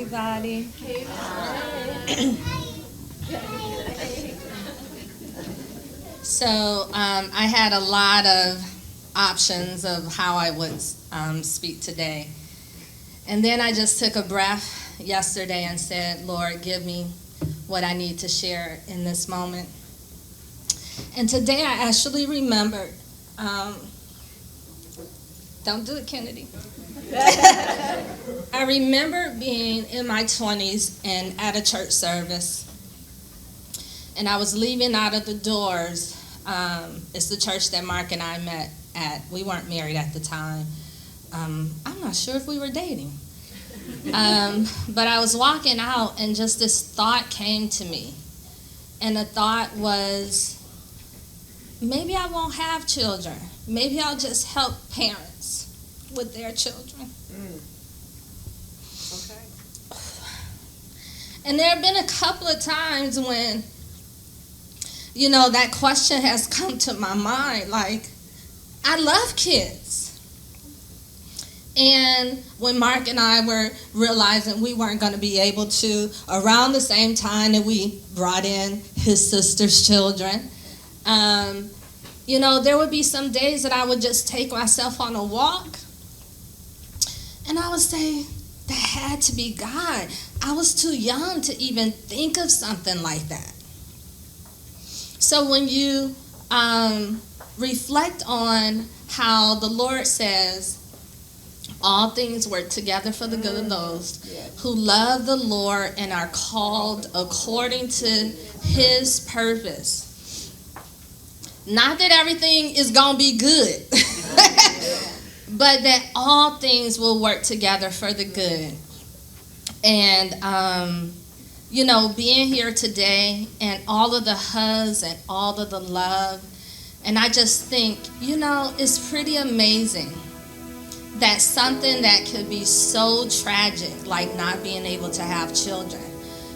everybody. So I had a lot of options of how I would speak today. And then I just took a breath yesterday and said, Lord, give me what I need to share in this moment. And today I actually remembered, don't do it, Kennedy. I remember being in my 20s and at a church service. And I was leaving out of the doors. It's the church that Mark and I met at. We weren't married at the time. I'm not sure if we were dating. But I was walking out and just this thought came to me. And the thought was, maybe I won't have children. Maybe I'll just help parents with their children. Okay. And there have been a couple of times when, that question has come to my mind. Like, I love kids. And when Mark and I were realizing we weren't going to be able to, around the same time that we brought in his sister's children, there would be some days that I would just take myself on a walk. And I would say, that had to be God. I was too young to even think of something like that. So when you reflect on how the Lord says, all things work together for the good of those who love the Lord and are called according to his purpose. Not that everything is going to be good, but that all things will work together for the good. And, being here today and all of the hugs and all of the love, and I just think, it's pretty amazing that something that could be so tragic, like not being able to have children,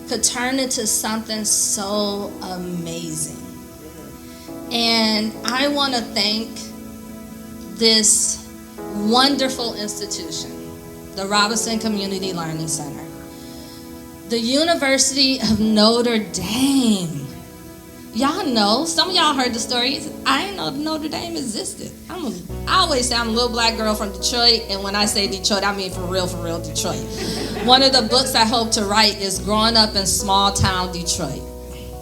could turn into something so amazing. And I want to thank this wonderful institution, the Robinson Community Learning Center, the University of Notre Dame. Y'all know, some of y'all heard the stories. I didn't know Notre Dame existed. I always say I'm a little black girl from Detroit, and when I say Detroit, I mean for real Detroit. One of the books I hope to write is Growing Up in Small Town Detroit,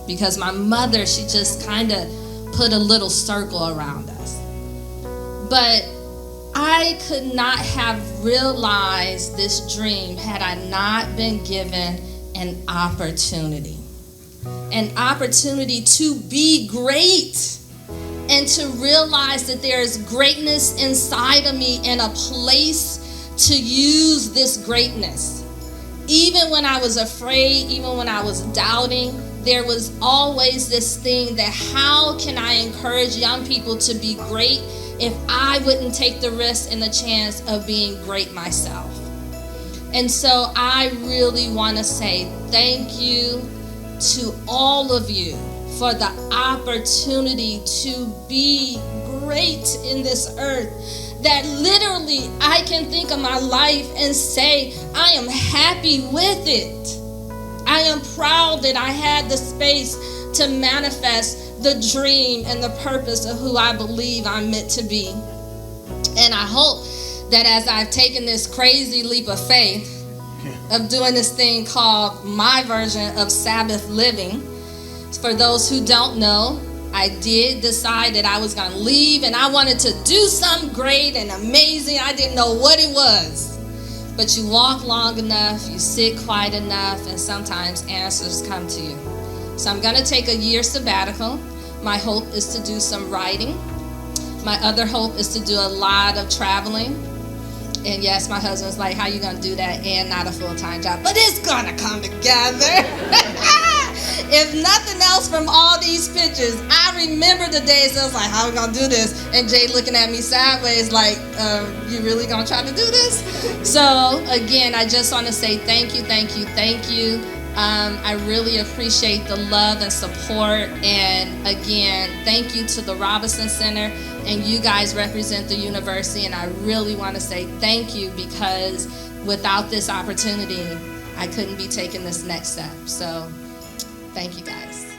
because my mother, she just kind of put a little circle around us. But I could not have realized this dream had I not been given an opportunity to be great and to realize that there is greatness inside of me and a place to use this greatness. Even when I was afraid, even when I was doubting, there was always this thing that how can I encourage young people to be great if I wouldn't take the risk and the chance of being great myself? And so I really want to say thank you to all of you for the opportunity to be great in this earth. That literally I can think of my life and say, I am happy with it. I am proud that I had the space to manifest the dream and the purpose of who I believe I'm meant to be. And I hope that as I've taken this crazy leap of faith of doing this thing called my version of Sabbath living, for those who don't know, I did decide that I was going to leave and I wanted to do something great and amazing. I didn't know what it was. But you walk long enough, you sit quiet enough, and sometimes answers come to you. So I'm going to take a year sabbatical. My hope is to do some writing. My other hope is to do a lot of traveling. And yes, my husband's like, how you going to do that and not a full-time job? But it's going to come together. If nothing else from all these pictures, I remember the days I was like, how are we going to do this? And Jay looking at me sideways like, you really going to try to do this? So again, I just want to say thank you. I really appreciate the love and support. And again, thank you to the Robinson Center. And you guys represent the university. And I really want to say thank you, because without this opportunity, I couldn't be taking this next step. So thank you guys.